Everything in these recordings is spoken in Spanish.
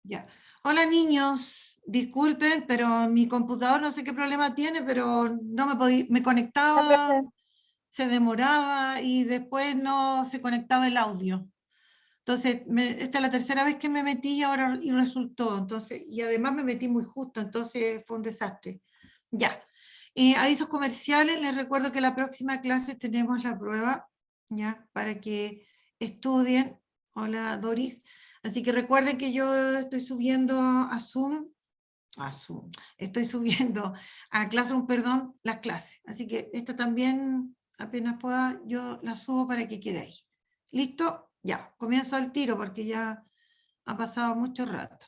Ya. Hola niños, disculpen, pero mi computador no sé qué problema tiene, pero no me Hola, conectaba, profe. se demoraba y después no se conectaba el audio. Entonces, esta es la tercera vez que me metí y resultó. Entonces, y además me metí muy justo, entonces fue un desastre. Ya. Avisos comerciales, les recuerdo que la próxima clase tenemos la prueba, ya, para que estudien. Hola Doris. Así que recuerden que yo estoy subiendo a Zoom, estoy subiendo a Classroom, perdón, las clases. Así que esta también, apenas pueda, yo la subo para que quede ahí. ¿Listo? Ya, comienzo al tiro porque ya ha pasado mucho rato.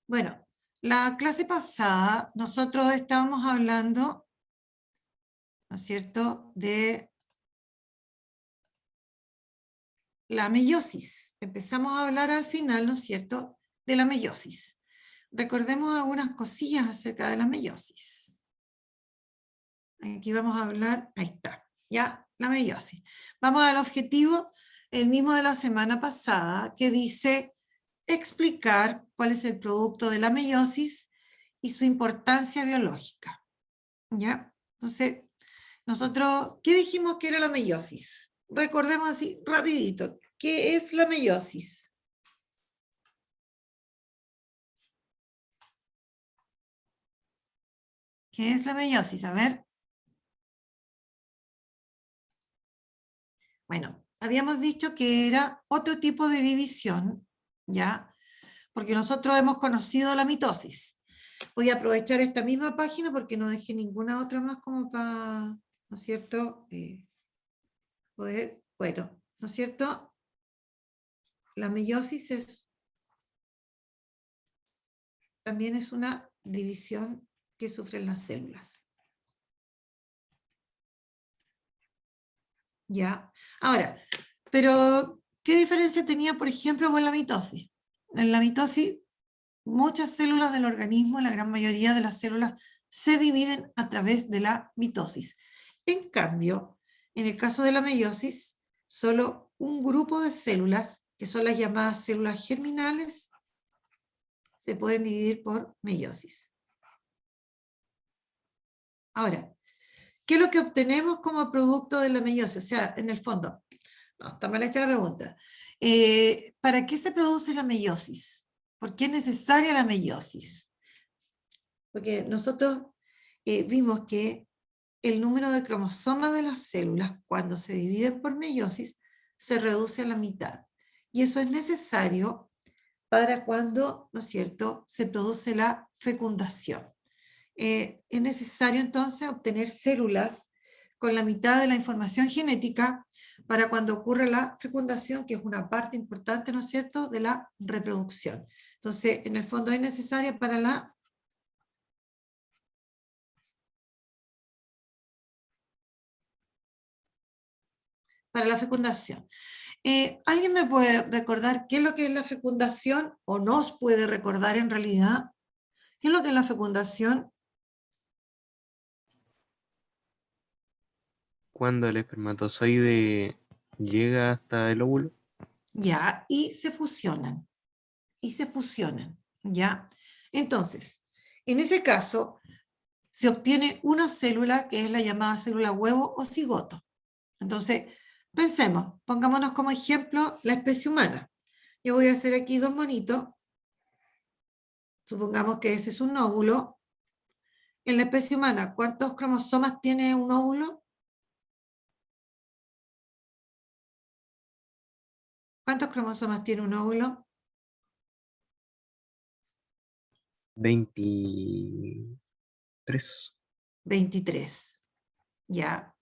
Bueno, la clase pasada nosotros estábamos hablando, ¿no es cierto?, de la meiosis. Empezamos a hablar al final, ¿no es cierto?, de la meiosis. Recordemos algunas cosillas acerca de la meiosis. Aquí vamos a hablar, ahí está, ya, la meiosis. Vamos al objetivo, el mismo de la semana pasada, que dice explicar cuál es el producto de la meiosis y su importancia biológica. ¿Ya? Entonces, nosotros, ¿qué dijimos que era la meiosis? Recordemos así, rapidito, ¿qué es la meiosis? ¿Qué es la meiosis? A ver. Bueno, habíamos dicho que era otro tipo de división, ¿ya? Porque nosotros hemos conocido la mitosis. Voy a aprovechar esta misma página porque no dejé ninguna otra más como para, ¿no es cierto?, poder, bueno, ¿no es cierto? La meiosis también es una división que sufren las células. ¿Ya? Ahora, pero, ¿qué diferencia tenía, por ejemplo, con la mitosis? En la mitosis, muchas células del organismo, la gran mayoría de las células, se dividen a través de la mitosis. En cambio, en el caso de la meiosis, solo un grupo de células, que son las llamadas células germinales, se pueden dividir por meiosis. Ahora, ¿qué es lo que obtenemos como producto de la meiosis? O sea, en el fondo, no, está mal hecha la pregunta. ¿Para qué se produce la meiosis? ¿Por qué es necesaria la meiosis? Porque nosotros vimos que el número de cromosomas de las células, cuando se dividen por meiosis, se reduce a la mitad. Y eso es necesario para cuando, ¿no es cierto?, se produce la fecundación. Es necesario entonces obtener células con la mitad de la información genética para cuando ocurre la fecundación, que es una parte importante, ¿no es cierto?, de la reproducción. Entonces, en el fondo es necesaria para la fecundación. ¿Alguien me puede recordar qué es lo que es la fecundación o nos puede recordar en realidad? ¿Qué es lo que es la fecundación? Cuando el espermatozoide llega hasta el óvulo. Ya, y se fusionan, ¿ya? Entonces, en ese caso, se obtiene una célula que es la llamada célula huevo o cigoto. Entonces, pensemos, pongámonos como ejemplo la especie humana. Yo voy a hacer aquí dos monitos. Supongamos que ese es un óvulo. En la especie humana, ¿cuántos cromosomas tiene un óvulo? ¿Cuántos cromosomas tiene un óvulo? 23. 23. ¿Ya?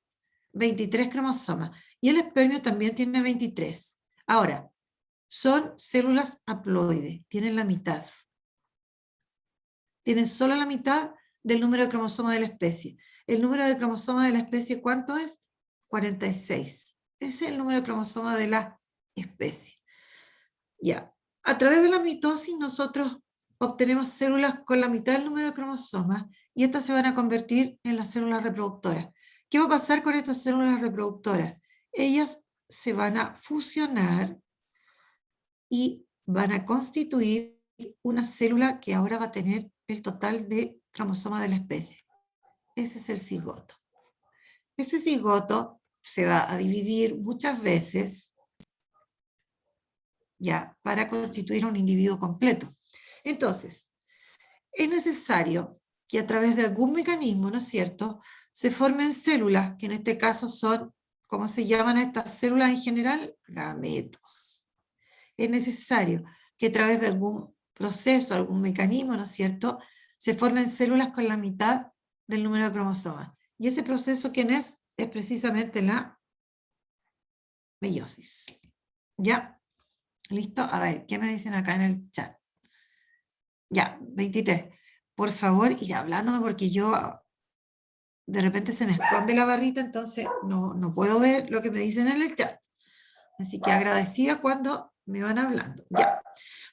23 cromosomas. Y el espermio también tiene 23. Ahora, son células haploides, tienen la mitad. Tienen solo la mitad del número de cromosomas de la especie. El número de cromosomas de la especie, ¿cuánto es? 46. Ese es el número de cromosomas de la especie. Ya. A través de la mitosis nosotros obtenemos células con la mitad del número de cromosomas y estas se van a convertir en las células reproductoras. ¿Qué va a pasar con estas células reproductoras? ellas se van a fusionar y van a constituir una célula que ahora va a tener el total de cromosomas de la especie. Ese es el cigoto. Ese cigoto se va a dividir muchas veces ya para constituir un individuo completo. Entonces, es necesario que a través de algún mecanismo, ¿no es cierto?, se formen células, que en este caso son, ¿cómo se llaman estas células en general? Gametos. Es necesario que a través de algún proceso, algún mecanismo, ¿no es cierto?, se formen células con la mitad del número de cromosomas. Y ese proceso, ¿quién es? Es precisamente la meiosis. ¿Ya? ¿Listo? A ver, ¿qué me dicen acá en el chat? Ya, 23. Por favor, ir hablándome porque yo de repente se me esconde la barrita, entonces no puedo ver lo que me dicen en el chat. Así que agradecida cuando me van hablando. Ya.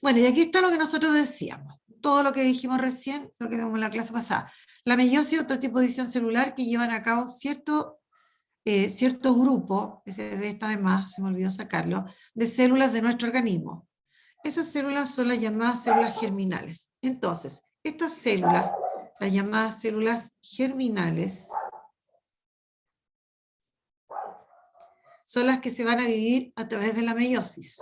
Bueno, y aquí está lo que nosotros decíamos. Todo lo que dijimos recién, lo que vimos en la clase pasada. La meiosis es otro tipo de división celular que llevan a cabo cierto grupo, ese de esta además, se me olvidó sacarlo, de células de nuestro organismo. Esas células son las llamadas células germinales. Entonces, estas células, las llamadas células germinales, son las que se van a dividir a través de la meiosis.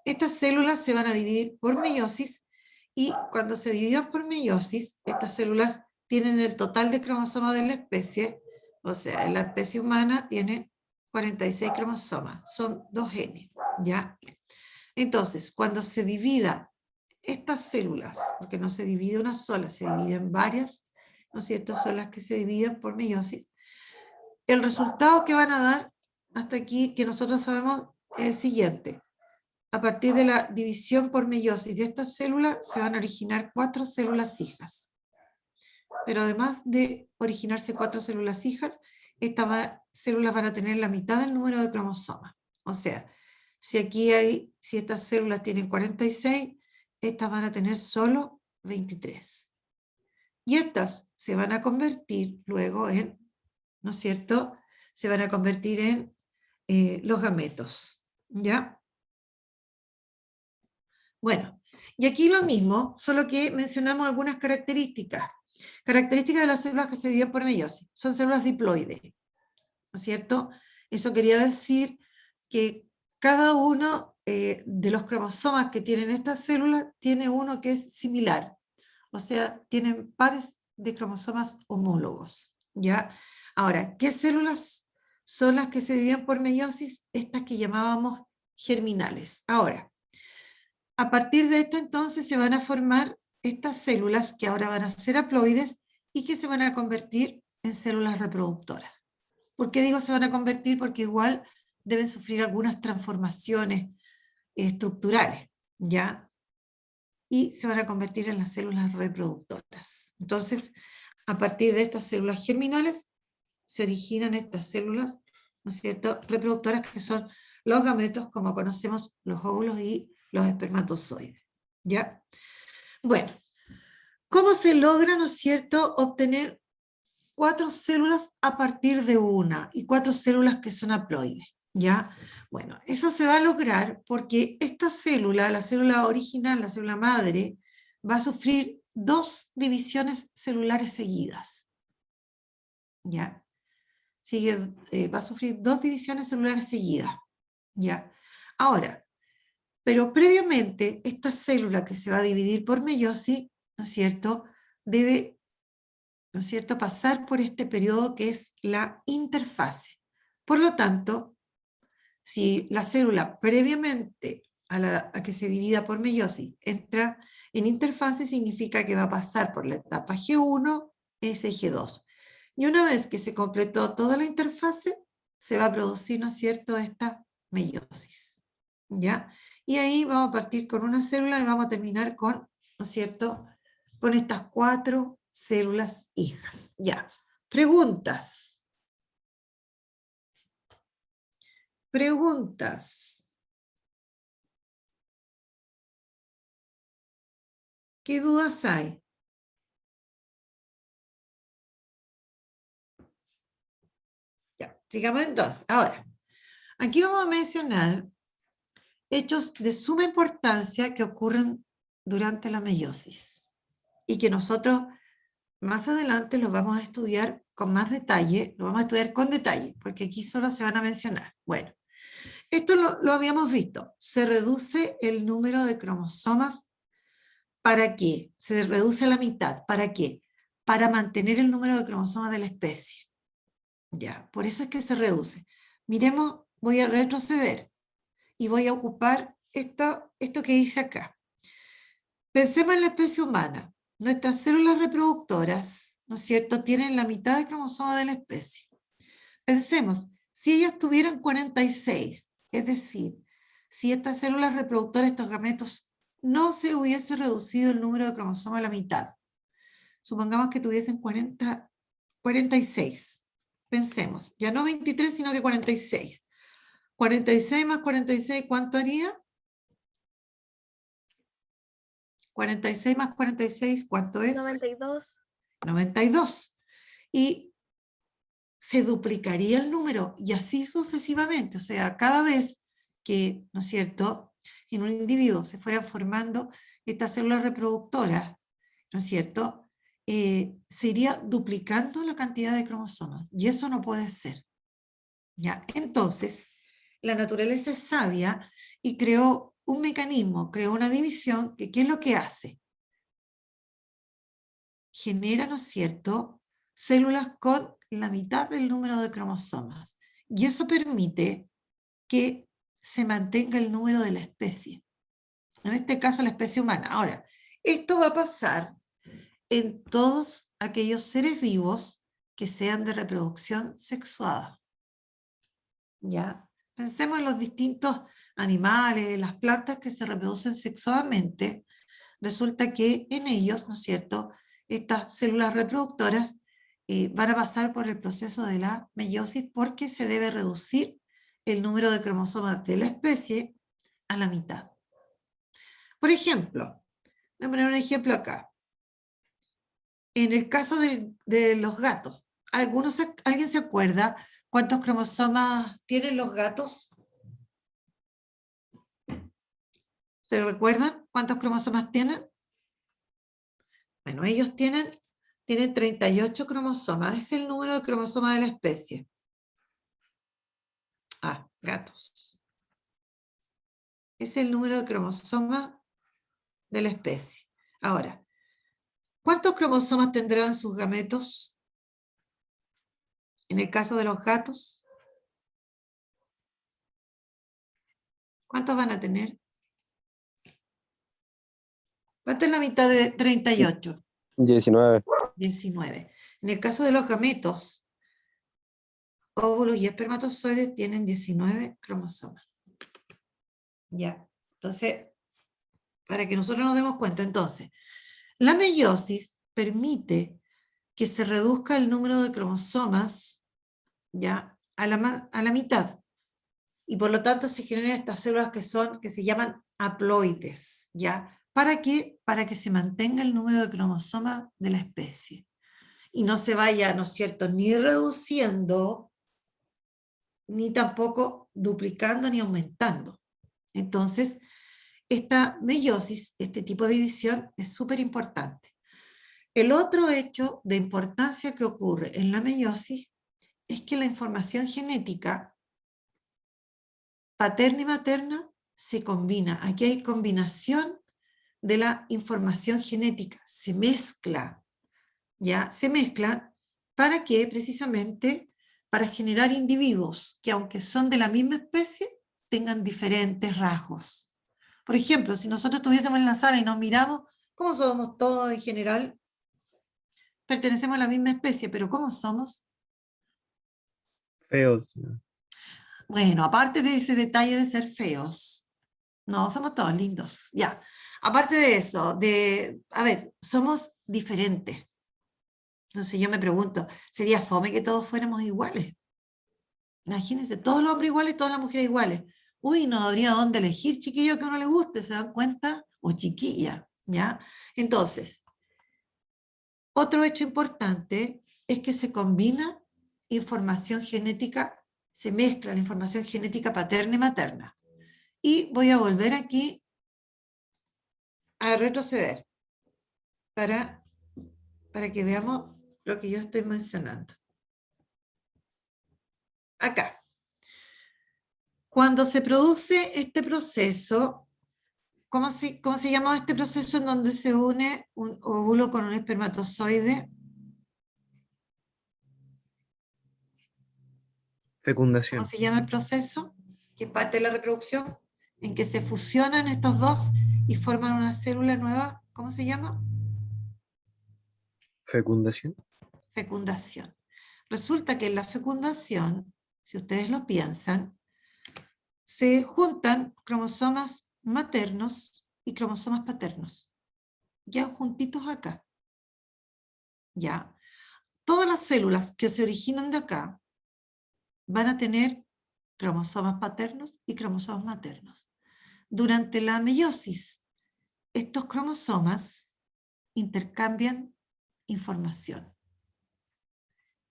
Estas células se van a dividir por meiosis y cuando se dividan por meiosis, estas células tienen el total de cromosomas de la especie, o sea, en la especie humana tiene 46 cromosomas, son 2 genes, ¿ya? Entonces, cuando se divida estas células, porque no se divide una sola, se dividen varias, ¿no es cierto? Son las que se dividen por meiosis. El resultado que van a dar hasta aquí, que nosotros sabemos, es el siguiente. A partir de la división por meiosis de estas células, se van a originar 4 células hijas. Pero además de originarse 4 células hijas, estas células van a tener la mitad del número de cromosomas. O sea, si estas células tienen 46, estas van a tener solo 23. Y estas se van a convertir luego en, ¿no es cierto?, se van a convertir en los gametos, ¿ya? Bueno, y aquí lo mismo, solo que mencionamos algunas características. Características de las células que se dividen por meiosis. Son células diploides, ¿no es cierto? Eso quería decir que cada uno de los cromosomas que tienen estas células tiene uno que es similar. O sea, tienen pares de cromosomas homólogos, ¿ya? Ahora, ¿qué células son las que se dividen por meiosis? Estas que llamábamos germinales. Ahora, a partir de esto entonces se van a formar estas células que ahora van a ser haploides y que se van a convertir en células reproductoras. ¿Por qué digo se van a convertir? Porque igual deben sufrir algunas transformaciones estructurales, ¿ya? Y se van a convertir en las células reproductoras. Entonces, a partir de estas células germinales se originan estas células, ¿no es cierto?, reproductoras, que son los gametos, como conocemos los óvulos y los espermatozoides, ¿ya? Bueno, ¿cómo se logra, ¿no es cierto?, obtener 4 células a partir de una y 4 células que son haploides, ¿ya? Bueno, eso se va a lograr porque esta célula, la célula original, la célula madre, va a sufrir 2 divisiones celulares seguidas, ¿ya? Va a sufrir 2 divisiones celulares seguidas, ¿ya? Ahora, pero previamente, esta célula que se va a dividir por meiosis, ¿no es cierto?, debe, ¿no es cierto?, pasar por este periodo que es la interfase. Por lo tanto, si la célula previamente a que se divida por meiosis entra en interfase, significa que va a pasar por la etapa G1, S y G2. Y una vez que se completó toda la interfase, se va a producir, ¿no es cierto?, esta meiosis, ¿ya? Y ahí vamos a partir con una célula y vamos a terminar con, ¿no es cierto?, con estas 4 células hijas. Ya. Preguntas. Preguntas. ¿Qué dudas hay? Ya, sigamos entonces. Ahora, Aquí vamos a mencionar hechos de suma importancia que ocurren durante la meiosis y que nosotros más adelante los vamos a estudiar con más detalle, lo vamos a estudiar con detalle, porque aquí solo se van a mencionar. Bueno, esto lo habíamos visto. Se reduce el número de cromosomas. ¿Para qué? Se reduce a la mitad. ¿Para qué? Para mantener el número de cromosomas de la especie. Ya, por eso es que se reduce. Miremos, voy a retroceder y voy a ocupar esto que dice acá. Pensemos en la especie humana. Nuestras células reproductoras, ¿no es cierto?, tienen la mitad de cromosomas de la especie. Pensemos, si ellas tuvieran 46, es decir, si estas células reproductoras, estos gametos, no se hubiese reducido el número de cromosomas a la mitad. Supongamos que tuviesen 46. Pensemos, ya no 23, sino que 46. 46 más 46, ¿cuánto haría? 46 más 46, ¿cuánto es? 92. 92. Y se duplicaría el número y así sucesivamente. O sea, cada vez que, ¿no es cierto?, en un individuo se fueran formando estas células reproductoras, ¿no es cierto?, se iría duplicando la cantidad de cromosomas. Y eso no puede ser. ¿Ya? Entonces, la naturaleza es sabia y creó un mecanismo, creó una división que, ¿qué es lo que hace? Genera, ¿no es cierto?, células con la mitad del número de cromosomas. Y eso permite que se mantenga el número de la especie. En este caso, la especie humana. Ahora, esto va a pasar en todos aquellos seres vivos que sean de reproducción sexuada. ¿Ya? Pensemos en los distintos animales, las plantas que se reproducen sexuadamente. Resulta que en ellos, ¿no es cierto?, estas células reproductoras van a pasar por el proceso de la meiosis porque se debe reducir el número de cromosomas de la especie a la mitad. Por ejemplo, voy a poner un ejemplo acá. En el caso de los gatos, ¿alguien se acuerda cuántos cromosomas tienen los gatos? ¿Se recuerdan cuántos cromosomas tienen? Bueno, ellos tienen 38 cromosomas. Es el número de cromosomas de la especie. Ah, gatos. Es el número de cromosomas de la especie. Ahora, ¿cuántos cromosomas tendrán sus gametos? En el caso de los gatos, ¿cuántos van a tener? ¿Cuánto es la mitad de 38? 19. 19. En el caso de los gametos, óvulos y espermatozoides tienen 19 cromosomas. Ya, entonces, para que nosotros nos demos cuenta, entonces, la meiosis permite que se reduzca el número de cromosomas, ¿ya?, a la mitad. Y por lo tanto se generan estas células que se llaman haploides, ¿ya? ¿Para qué? Para que se mantenga el número de cromosomas de la especie. Y no se vaya, ¿no es cierto?, ni reduciendo, ni tampoco duplicando, ni aumentando. Entonces, esta meiosis, este tipo de división, es súper importante. El otro hecho de importancia que ocurre en la meiosis es que la información genética paterna y materna se combina. Aquí hay combinación de la información genética, se mezcla, ¿ya? Se mezclan para que precisamente para generar individuos que aunque son de la misma especie, tengan diferentes rasgos. Por ejemplo, si nosotros estuviésemos en la sala y nos miramos, ¿cómo somos todos en general? Pertenecemos a la misma especie, pero ¿cómo somos? Feos. Bueno, aparte de ese detalle de ser feos, no, somos todos lindos, ya. Aparte de eso, a ver, somos diferentes. Entonces yo me pregunto, ¿sería fome que todos fuéramos iguales? Imagínense, todos los hombres iguales, todas las mujeres iguales. Uy, no habría dónde elegir, chiquillo, que a uno le guste, ¿se dan cuenta? O chiquilla, ¿ya? Entonces, otro hecho importante es que se combina información genética se mezcla la información genética paterna y materna. Y voy a volver aquí a retroceder para que veamos lo que yo estoy mencionando. Acá. Cuando se produce este proceso, ¿cómo se llama este proceso en donde se une un óvulo con un espermatozoide? ¿Cómo Fecundación. se llama el proceso? Que es parte de la reproducción, en que se fusionan estos dos y forman una célula nueva. ¿Cómo se llama? Fecundación. Fecundación. Resulta que en la fecundación, si ustedes lo piensan, se juntan cromosomas maternos y cromosomas paternos. Ya juntitos acá. Ya. Todas las células que se originan de acá van a tener cromosomas paternos y cromosomas maternos. Durante la meiosis, estos cromosomas intercambian información.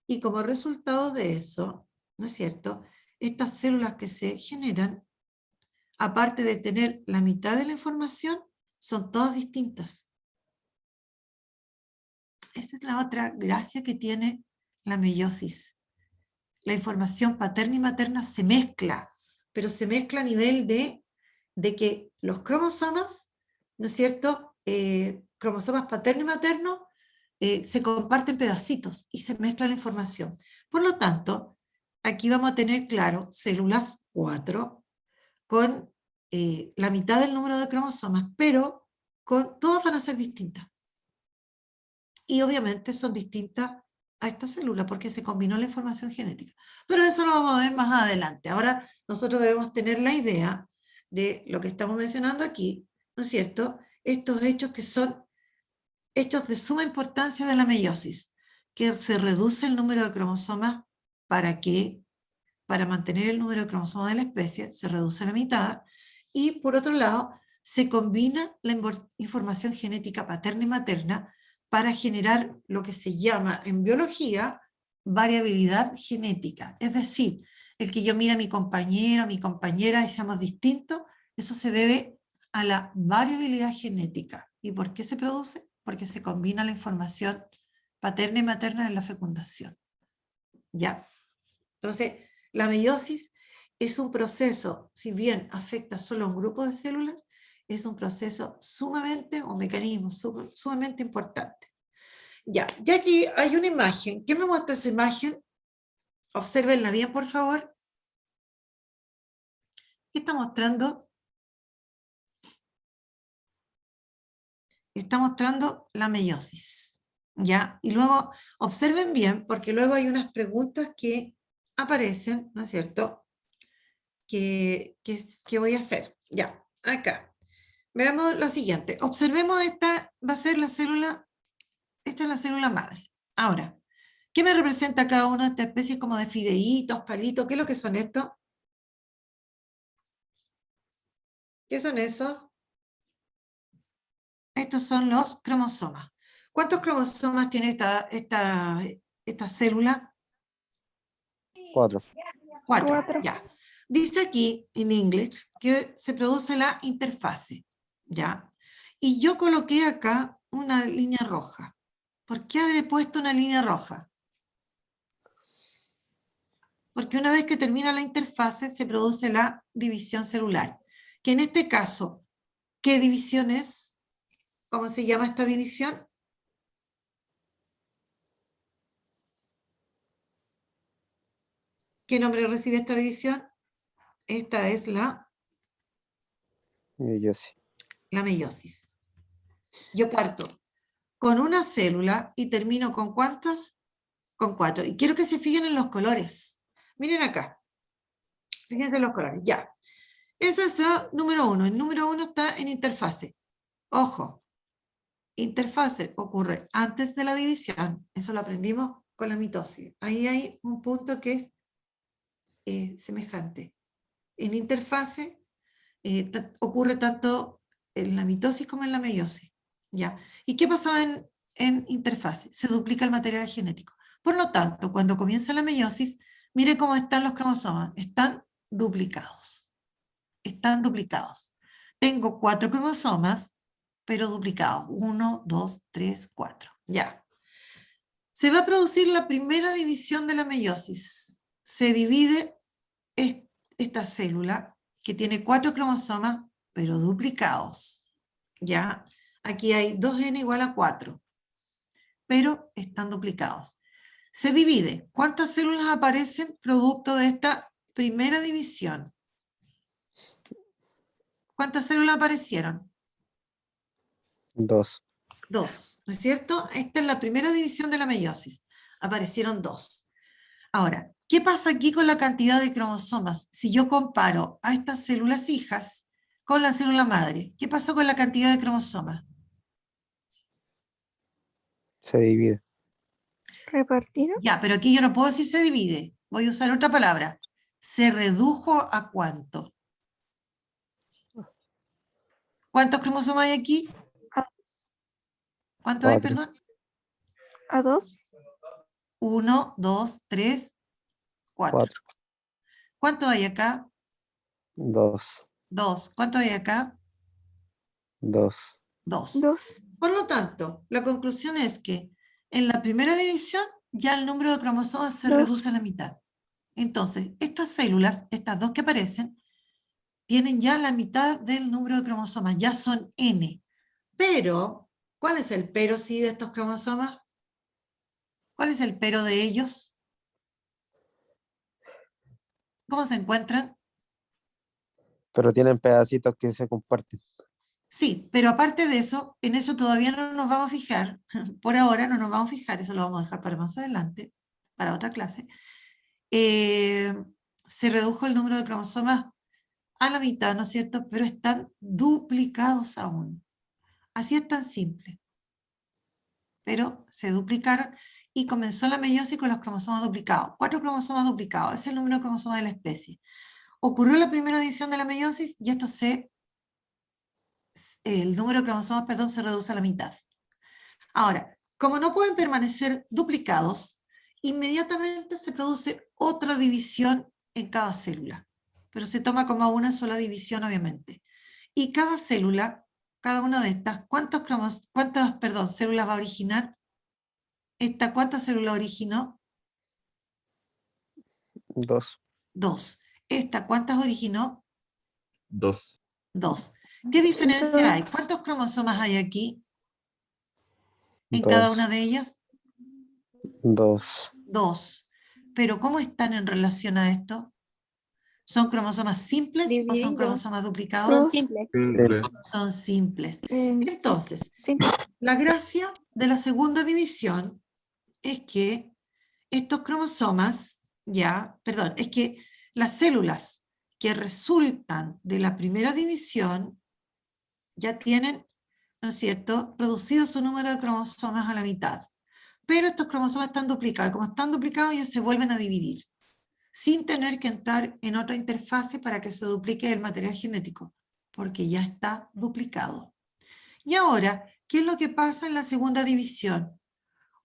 Y como resultado de eso, ¿no es cierto?, estas células que se generan, aparte de tener la mitad de la información, son todas distintas. Esa es la otra gracia que tiene la meiosis. La información paterna y materna se mezcla, pero se mezcla a nivel de que los cromosomas, ¿no es cierto?, cromosomas paterno y materno, se comparten pedacitos y se mezcla la información. Por lo tanto, aquí vamos a tener, claro, células 4 con la mitad del número de cromosomas, pero todas van a ser distintas. Y obviamente son distintas a esta célula porque se combinó la información genética. Pero eso lo vamos a ver más adelante. Ahora nosotros debemos tener la idea de lo que estamos mencionando aquí, ¿no es cierto? Estos hechos que son hechos de suma importancia de la meiosis, que se reduce el número de cromosomas para mantener el número de cromosomas de la especie, se reduce a la mitad, y por otro lado, se combina la información genética paterna y materna para generar lo que se llama en biología variabilidad genética. Es decir, el que yo mire a mi compañero, a mi compañera y seamos distintos, eso se debe a la variabilidad genética. ¿Y por qué se produce? Porque se combina la información paterna y materna en la fecundación. ¿Ya? Entonces, la meiosis es un proceso, si bien afecta solo a un grupo de células, es un proceso sumamente, o mecanismo sumamente importante. Ya aquí hay una imagen. ¿Qué me muestra esa imagen? Obsérvenla bien, por favor. ¿Qué está mostrando? Está mostrando la meiosis. ¿Ya? Y luego, observen bien, porque luego hay unas preguntas que aparecen, ¿no es cierto?, que voy a hacer. Ya, acá. Veamos lo siguiente. Observemos esta, va a ser la célula, esta es la célula madre. Ahora, ¿qué me representa cada una de estas especies como de fideitos, palitos? ¿Qué es lo que son estos? ¿Qué son esos? Estos son los cromosomas. ¿Cuántos cromosomas tiene esta célula? 4. 4. Ya. Dice aquí, en inglés, que se produce la interfase. ¿Ya? Y yo coloqué acá una línea roja. ¿Por qué habré puesto una línea roja? Porque una vez que termina la interfase se produce la división celular. Que en este caso, ¿qué división es? ¿Cómo se llama esta división? ¿Qué nombre recibe esta división? Esta es la meiosis. Yo parto con una célula y termino con ¿cuántas? Con 4. Y quiero que se fijen en los colores. Miren acá. Fíjense en los colores. Ya. Ese es el número 1. El número 1 está en interfase. Ojo. Interfase ocurre antes de la división. Eso lo aprendimos con la mitosis. Ahí hay un punto que es semejante. En interfase ocurre tanto en la mitosis como en la meiosis. ¿Ya? ¿Y qué pasaba en interfase? Se duplica el material genético. Por lo tanto, cuando comienza la meiosis, Mire cómo están los cromosomas. Están duplicados. Están duplicados. Tengo 4 cromosomas, pero duplicados. 1, 2, 3, 4. Ya. Se va a producir la primera división de la meiosis. Se divide esta célula que tiene 4 cromosomas, pero duplicados. ¿Ya? Aquí hay 2n igual a 4, pero están duplicados. Se divide. ¿Cuántas células aparecen producto de esta primera división? ¿Cuántas células aparecieron? 2. 2, ¿no es cierto? Esta es la primera división de la meiosis. Aparecieron 2. Ahora, ¿qué pasa aquí con la cantidad de cromosomas? Si yo comparo a estas células hijas con la célula madre, ¿qué pasó con la cantidad de cromosomas? Se divide. ¿Repartieron? Ya, pero aquí yo no puedo decir se divide. Voy a usar otra palabra. ¿Se redujo a cuánto? ¿Cuántos cromosomas hay aquí? ¿Cuántos hay, 4. perdón? ¿A 2? 1, 2, 3, 4. 4. ¿Cuántos hay acá? 2. 2. ¿Cuántos hay acá? 2. 2. 2. Por lo tanto, la conclusión es que en la primera división ya el número de cromosomas se 2. reduce a la mitad. Entonces, estas células, estas 2 que aparecen, tienen ya la mitad del número de cromosomas, ya son n. Pero, ¿cuál es el pero sí de estos cromosomas? ¿Cuál es el pero de ellos? ¿Cómo se encuentran? Pero tienen pedacitos que se comparten. Sí, pero aparte de eso, en eso todavía no nos vamos a fijar. Por ahora no nos vamos a fijar, eso lo vamos a dejar para más adelante, para otra clase. Se redujo el número de cromosomas a la mitad, ¿no es cierto? Pero están duplicados aún. Así es tan simple. Pero se duplicaron y comenzó la meiosis con los cromosomas duplicados. 4 cromosomas duplicados, ese es el número de cromosomas de la especie. Ocurrió la primera división de la meiosis y esto el número de cromosomas, perdón, se reduce a la mitad. Ahora, como no pueden permanecer duplicados, inmediatamente se produce otra división en cada célula, pero se toma como una sola división, obviamente. Y cada célula, cada una de estas, ¿cuántas células va a originar? ¿Esta cuántas células originó? 2. 2. ¿Esta cuántas originó? 2. 2. ¿Qué diferencia hay? ¿Cuántos cromosomas hay aquí en cada una 2. de ellas? 2. 2. Pero ¿cómo están en relación a esto? ¿Son cromosomas simples o son Dividiendo. cromosomas Son duplicados? simples. Simple. Son simples. Entonces, Simple. la gracia de la segunda división es que estos cromosomas, es que las células que resultan de la primera división ya tienen, ¿no es cierto?, reducido su número de cromosomas a la mitad. Pero estos cromosomas están duplicados, y como están duplicados, ellos se vuelven a dividir, sin tener que entrar en otra interfase para que se duplique el material genético, porque ya está duplicado. Y ahora, ¿qué es lo que pasa en la segunda división?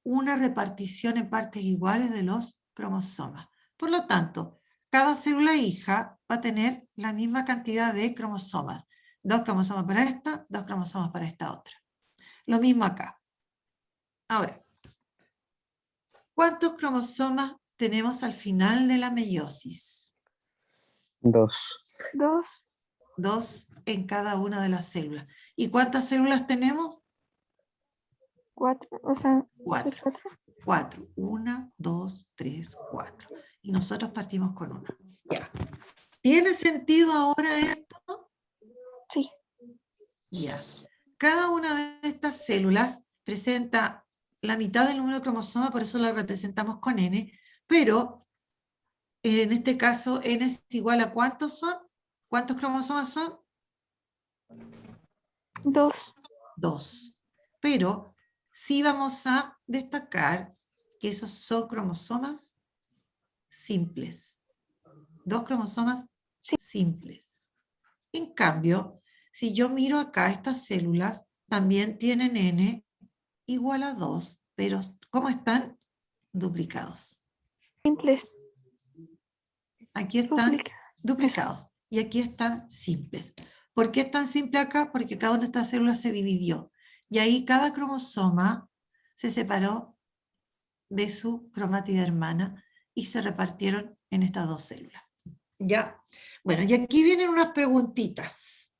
Una repartición en partes iguales de los cromosomas. Por lo tanto, cada célula hija va a tener la misma cantidad de cromosomas. 2 cromosomas para esta, 2 cromosomas para esta otra. Lo mismo acá. Ahora, ¿cuántos cromosomas tenemos al final de la meiosis? 2. 2. 2 en cada una de las células. ¿Y cuántas células tenemos? 4. O sea, 4. 4. 4. 1, 2, 3, 4. Y nosotros partimos con una. Ya. ¿Tiene sentido ahora esto? Sí. Ya. Cada una de estas células presenta la mitad del número de cromosomas, por eso la representamos con n, pero en este caso n es igual a ¿cuántos son? ¿Cuántos cromosomas son? 2. 2. Pero sí vamos a destacar que esos son cromosomas simples. 2 cromosomas Sí. simples. En cambio, si yo miro acá, estas células también tienen n igual a 2, pero ¿cómo están? Duplicados. Simples. Aquí están Duplica. duplicados y aquí están simples. ¿Por qué es tan simple acá? Porque cada una de estas células se dividió y ahí cada cromosoma se separó de su cromátida hermana y se repartieron en estas dos células. ¿Ya? Bueno, y aquí vienen unas preguntitas.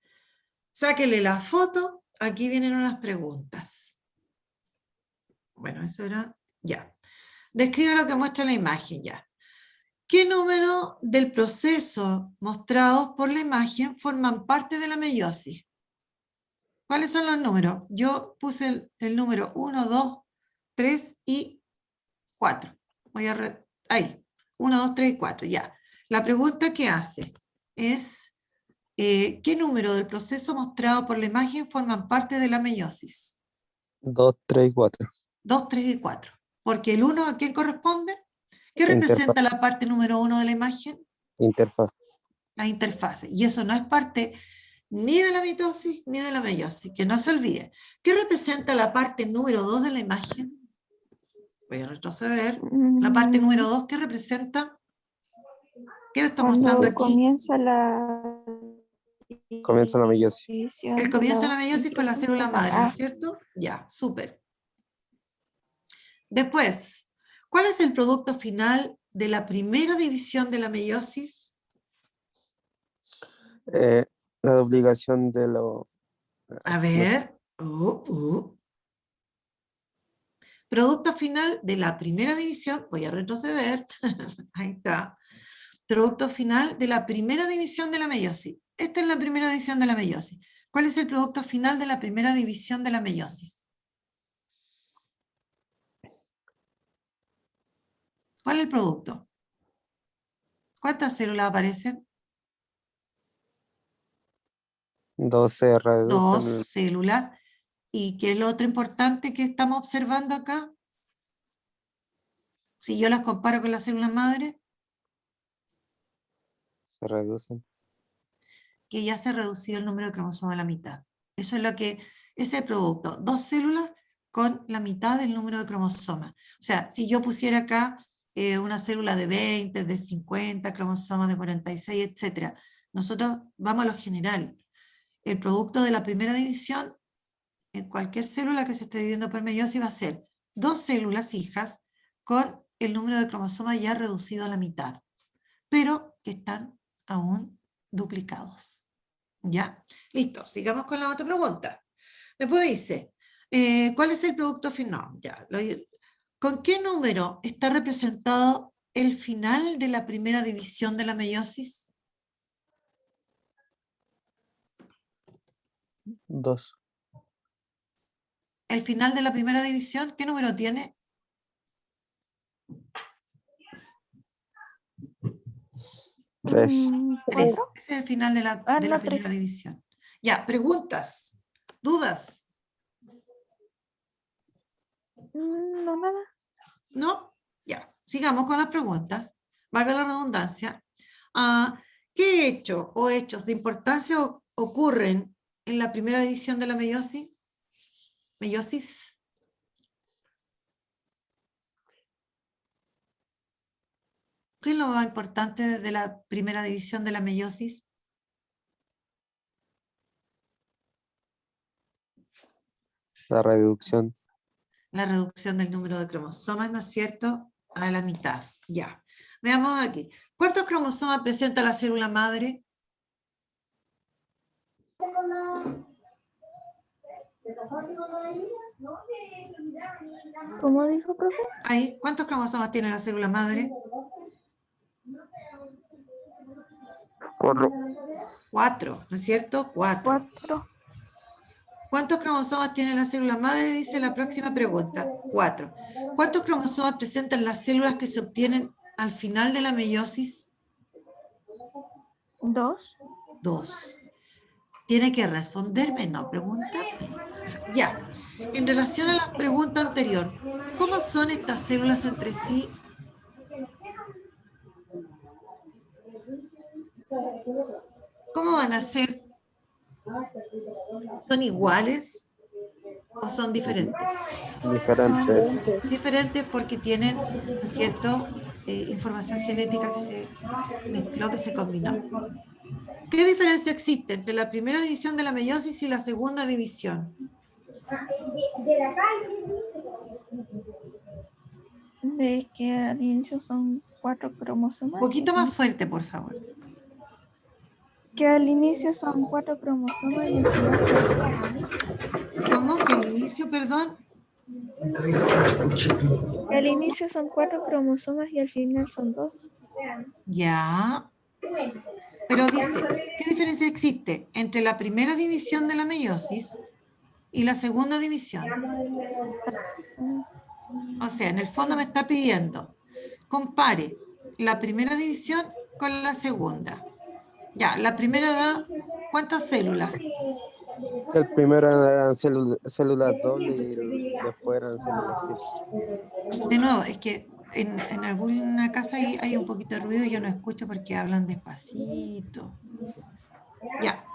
Sáquele la foto, aquí vienen unas preguntas. Bueno, eso era, ya. Describe lo que muestra la imagen, ya. ¿Qué número del proceso mostrados por la imagen forman parte de la meiosis? ¿Cuáles son los números? Yo puse el número 1, 2, 3 y 4. Ahí, 1, 2, 3 y 4, ya. La pregunta que hace es, ¿qué número del proceso mostrado por la imagen forman parte de la meiosis? 2, 3 y 4. 2, 3 y 4. Porque el 1, ¿a quién corresponde? ¿Qué Interfaz. representa la parte número 1 de la imagen? Interfaz. La interfase. Y eso no es parte ni de la mitosis ni de la meiosis, que no se olvide. ¿Qué representa la parte número 2 de la imagen? Voy a retroceder. La parte número 2, ¿qué representa? ¿Qué está mostrando Cuando aquí? comienza la Comienza la meiosis. división El de comienzo de la la meiosis con la célula introcítasa madre, ¿no A. es cierto? Ya, súper. Después, ¿cuál es el producto final de la primera división de la meiosis? La duplicación de lo... A no sé. ver. Producto final de la primera división, voy a retroceder, ahí está. Producto final de la primera división de la meiosis. Esta es la primera división de la meiosis. ¿Cuál es el producto final de la primera división de la meiosis? ¿Cuál es el producto? ¿Cuántas células aparecen? 2 se reducen. Dos células. ¿Y qué es lo otro importante que estamos observando acá? Si yo las comparo con las células madre, Se reducen. que ya se ha reducido el número de cromosomas a la mitad. Eso es lo que, ese es el producto. Dos células con la mitad del número de cromosomas. O sea, si yo pusiera acá una célula de 20, de 50 cromosomas, de 46, etc. Nosotros vamos a lo general. El producto de la primera división, en cualquier célula que se esté dividiendo por meiosis, va a ser dos células hijas con el número de cromosomas ya reducido a la mitad, pero que están aún duplicados. ¿Ya? Listo, sigamos con la otra pregunta. Después dice, ¿cuál es el producto final? Ya, ¿con qué número está representado el final de la primera división de la meiosis? 2. El final de la primera división, ¿qué número tiene? 3. 3. 4. Ese es el final de la No, primera 3. división. Ya, preguntas, dudas, No, nada. ¿no? Ya, sigamos con las preguntas. Valga la redundancia. ¿Qué hecho o hechos de importancia ocurren en la primera división de la meiosis? Meiosis. ¿Qué es lo más importante de la primera división de la meiosis? La reducción. La reducción del número de cromosomas, ¿no es cierto?, a la mitad. Ya. Veamos aquí. ¿Cuántos cromosomas presenta la célula madre? ¿Cómo dijo, profe? Ahí, ¿cuántos cromosomas tiene la célula madre? 4. 4, ¿no es cierto? 4. 4. ¿Cuántos cromosomas tiene la célula madre? Dice la próxima pregunta. 4. ¿Cuántos cromosomas presentan las células que se obtienen al final de la meiosis? 2. 2. Tiene que responderme, no preguntarme. Ya. En relación a la pregunta anterior, ¿cómo son estas células entre sí? ¿Cómo van a ser? ¿Son iguales o son diferentes? Diferentes. Diferentes porque tienen, ¿no es cierto?, información genética que se mezcló, que se combinó. ¿Qué diferencia existe entre la primera división de la meiosis y la segunda división? De que al inicio son 4 cromosomas. Un poquito más fuerte, por favor. Que al inicio son 4 cromosomas y al final ¿Cómo? Que al inicio, perdón. que al inicio son 4 cromosomas y al final son 2. Ya. Pero dice, ¿qué diferencia existe entre la primera división de la meiosis y la segunda división? O sea, en el fondo me está pidiendo, compare la primera división con la segunda. Ya, la primera da, ¿cuántas células? El primero eran células dobles y después eran células simples. De nuevo, es que en alguna casa hay un poquito de ruido y yo no escucho porque hablan despacito. Ya.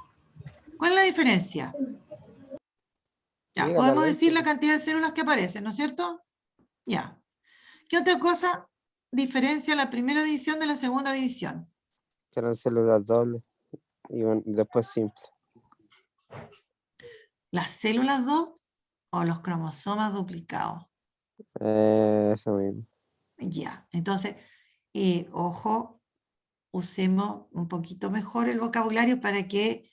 ¿Cuál es la diferencia? Ya, Dígala, podemos a ver. decir la cantidad de células que aparecen, ¿no es cierto? Ya. ¿Qué otra cosa diferencia la primera división de la segunda división? Que eran células dobles y después simples. ¿Las células 2 o los cromosomas duplicados? Eso mismo. Ya, entonces, ojo, usemos un poquito mejor el vocabulario para que,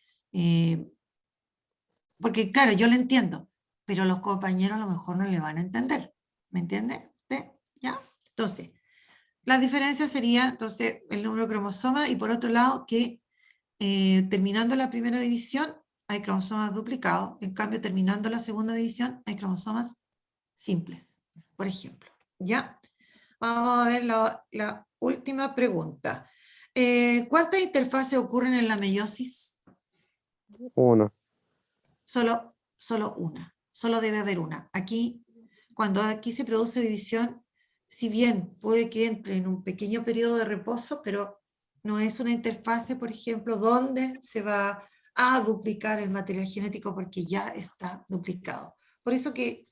porque claro, yo lo entiendo, pero los compañeros a lo mejor no le van a entender, ¿me entiende? ¿Usted? ¿Ya? Entonces, la diferencia sería, entonces, el número de cromosomas y por otro lado que terminando la primera división hay cromosomas duplicados, en cambio terminando la segunda división hay cromosomas simples, por ejemplo. ¿Ya? Vamos a ver la última pregunta. ¿Cuántas interfaces ocurren en la meiosis? Uno. Solo una. Solo debe haber una. Aquí, cuando aquí se produce división, si bien puede que entre en un pequeño periodo de reposo, pero no es una interfase, por ejemplo, donde se va a duplicar el material genético porque ya está duplicado. Por eso que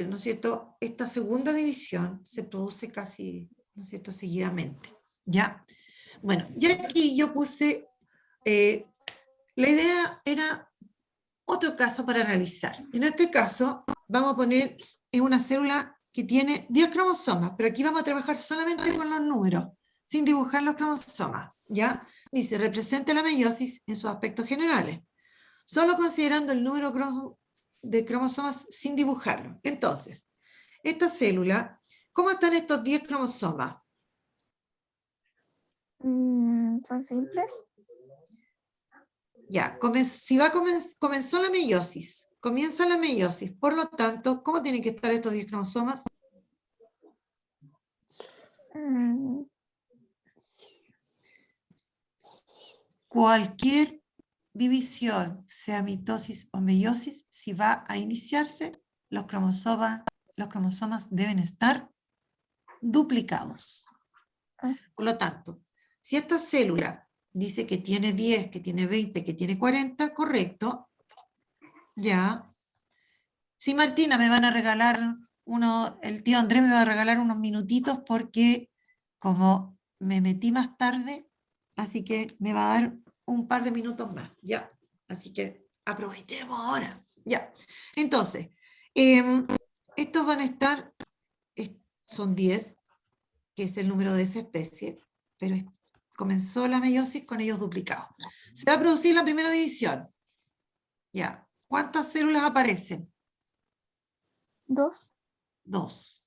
¿no es cierto? Esta segunda división se produce casi, ¿no es cierto?, seguidamente, ¿ya? Bueno, ya aquí yo puse, la idea era otro caso para analizar. En este caso, vamos a poner en una célula que tiene 10 cromosomas, pero aquí vamos a trabajar solamente con los números, sin dibujar los cromosomas, ¿ya? Dice, representa la meiosis en sus aspectos generales, solo considerando el número de cromosomas sin dibujarlo. Entonces, esta célula, ¿cómo están estos 10 cromosomas? Son simples. Ya, comenzó la meiosis, comienza la meiosis, por lo tanto, ¿cómo tienen que estar estos 10 cromosomas? Cualquier división, sea mitosis o meiosis, si va a iniciarse, los cromosomas deben estar duplicados. Por lo tanto, si esta célula dice que tiene 10, que tiene 20, que tiene 40, correcto, ya. Si Martina me van a regalar el tío Andrés me va a regalar unos minutitos porque como me metí más tarde, así que me va a dar un par de minutos más, ya. Así que aprovechemos ahora, ya. Entonces, estos van a estar, son 10, que es el número de esa especie, pero comenzó la meiosis con ellos duplicados. Se va a producir la primera división. Ya. ¿Cuántas células aparecen? 2. 2.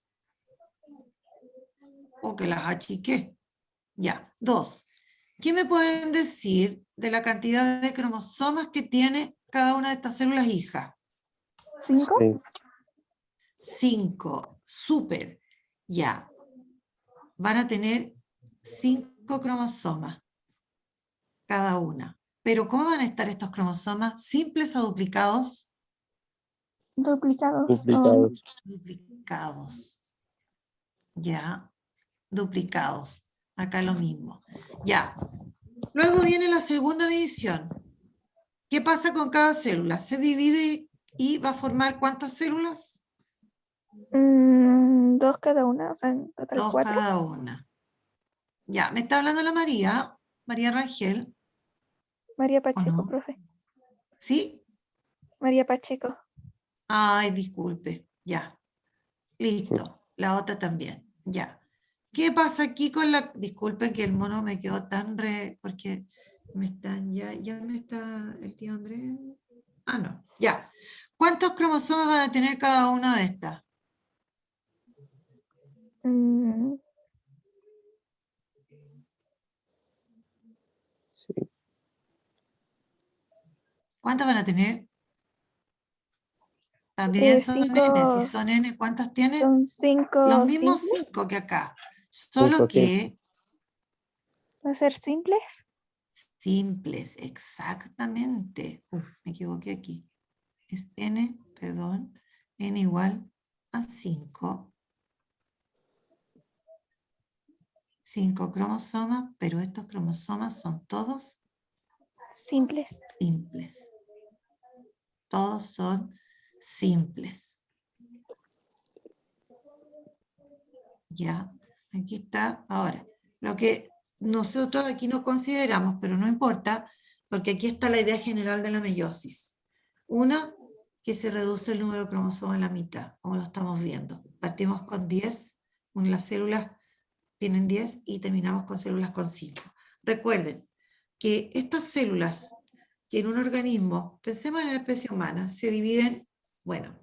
O que las achiqué. Ya, 2. ¿Qué me pueden decir de la cantidad de cromosomas que tiene cada una de estas células hijas? 5. Sí. 5. Súper. Ya. Van a tener 5 cromosomas cada una. Pero ¿cómo van a estar estos cromosomas? ¿Simples o duplicados? Duplicados. Duplicados. Duplicados. Ya. Duplicados. Acá lo mismo. Ya. Luego viene la segunda división. ¿Qué pasa con cada célula? Se divide y va a formar ¿cuántas células? 2 2 cada una, o sea, en total 2 4. cada una. Ya, me está hablando la María Rangel, María ¿o Pacheco, no? profe. ¿Sí? María Pacheco. Ay, disculpe, ya. Listo, la otra también, ya. ¿Qué pasa aquí con la...? Disculpen que el mono me quedó tan porque me están, ya me está el tío Andrés. Ah, no, ya. ¿Cuántos cromosomas van a tener cada una de estas? Mm, Sí. ¿Cuántos van a tener? También son N. Si 5, son N, ¿cuántos tienen? son Los 5 mismos simples. 5 que acá. Solo 5, que ¿Va a ser simples? simples, exactamente. Uf, me equivoqué aquí. Es N, perdón, N igual a 5. 5 cromosomas, pero estos cromosomas son todos Simples. simples. Todos son simples. Ya, aquí está. Ahora, lo que nosotros aquí no consideramos, pero no importa, porque aquí está la idea general de la meiosis. Una, que se reduce el número de cromosomas a la mitad, como lo estamos viendo. Partimos con 10, las células tienen 10 y terminamos con células con 5. Recuerden que estas células que en un organismo, pensemos en la especie humana, se dividen, bueno,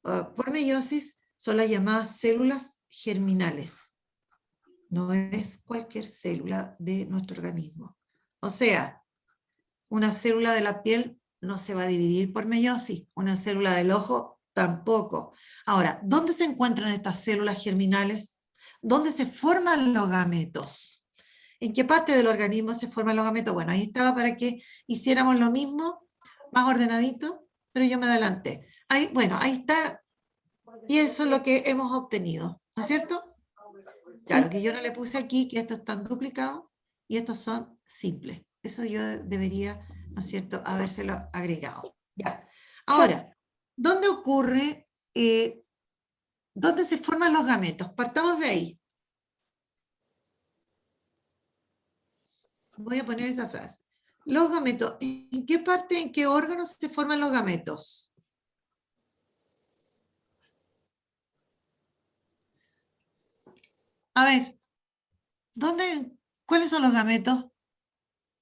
por meiosis son las llamadas células germinales. No es cualquier célula de nuestro organismo. O sea, una célula de la piel no se va a dividir por meiosis, una célula del ojo tampoco. Ahora, ¿dónde se encuentran estas células germinales? ¿Dónde se forman los gametos? ¿En qué parte del organismo se forman los gametos? Bueno, ahí estaba para que hiciéramos lo mismo, más ordenadito, pero yo me adelanté. Ahí, bueno, ahí está, y eso es lo que hemos obtenido, ¿no es cierto? Claro, que yo no le puse aquí que estos están duplicados y estos son simples. Eso yo debería, ¿no es cierto?, habérselo agregado. Ya. Ahora, ¿dónde ocurre, dónde se forman los gametos? Partamos de ahí. Voy a poner esa frase. Los gametos, ¿en qué parte, en qué órganos se forman los gametos? A ver, ¿dónde, cuáles son los gametos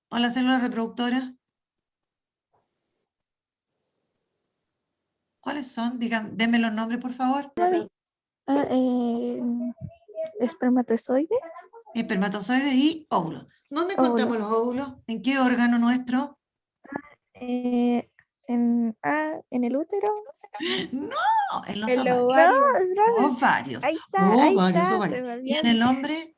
o las células reproductoras? ¿Cuáles son? Digan, denme los nombres, por favor. Ah, espermatozoide. Espermatozoides y óvulos. ¿Dónde Óvulo. encontramos los óvulos? ¿En qué órgano nuestro? En el útero. No, en los El ovarios. ovario. No, es bravo. Ovarios. Ahí está, Ovarios. se me ¿Y en olvidó. el hombre?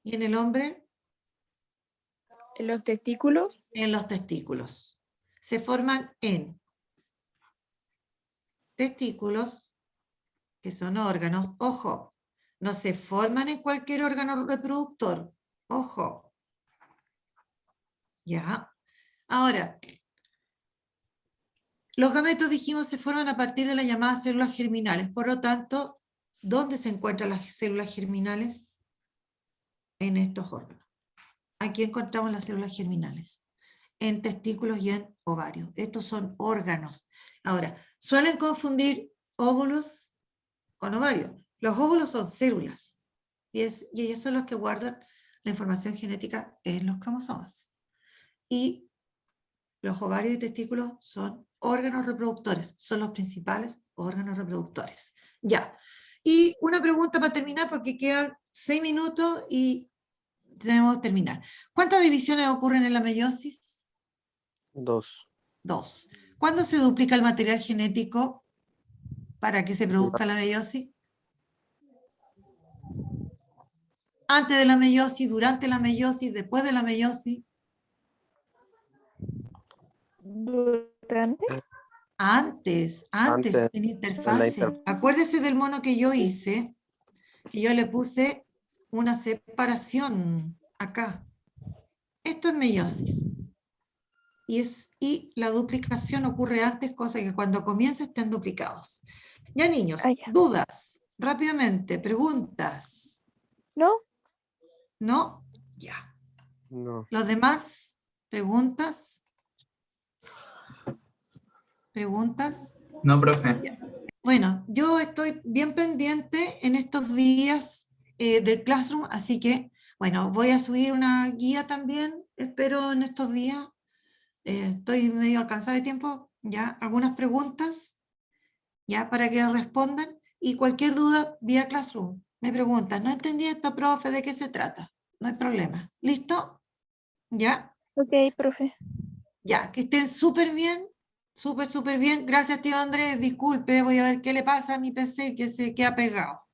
¿Y en el hombre? En los testículos. En los testículos. Se forman en testículos, que son órganos. Ojo, no se forman en cualquier órgano reproductor. Ojo. Ya. Ahora, los gametos, dijimos, se forman a partir de las llamadas células germinales. Por lo tanto, ¿dónde se encuentran las células germinales? En estos órganos. Aquí encontramos las células germinales. En testículos y en ovarios. Estos son órganos. Ahora, suelen confundir óvulos con ovarios. Los óvulos son células. Y ellos son los que guardan la información genética en los cromosomas. Y los ovarios y testículos son órganos reproductores, son los principales órganos reproductores. Ya. Y una pregunta para terminar, porque quedan 6 minutos y debemos terminar. ¿Cuántas divisiones ocurren en la meiosis? 2. 2. ¿Cuándo se duplica el material genético para que se produzca la meiosis? Antes de la meiosis, durante la meiosis, después de la meiosis. Durante. Antes, Antes en de la interfase. interfaz. Acuérdese del mono que yo hice, que yo le puse una separación acá. Esto es meiosis. Y la duplicación ocurre antes, cosa que cuando comienza estén duplicados. Ya, niños, Ah, ya. dudas, rápidamente, preguntas, ¿No? ¿no? Ya. No. ¿Los demás? ¿Preguntas? ¿Preguntas? No, profe. Bueno, yo estoy bien pendiente en estos días del Classroom, así que, bueno, voy a subir una guía también, espero en estos días. Estoy medio alcanzada de tiempo, ya, algunas preguntas, ya, para que respondan, y cualquier duda vía Classroom. Me preguntan, no entendí esto, profe, ¿de qué se trata? No hay problema. ¿Listo? ¿Ya? Ok, profe. Ya, que estén súper bien, súper bien. Gracias, tío Andrés. Disculpe, voy a ver qué le pasa a mi PC que se queda pegado.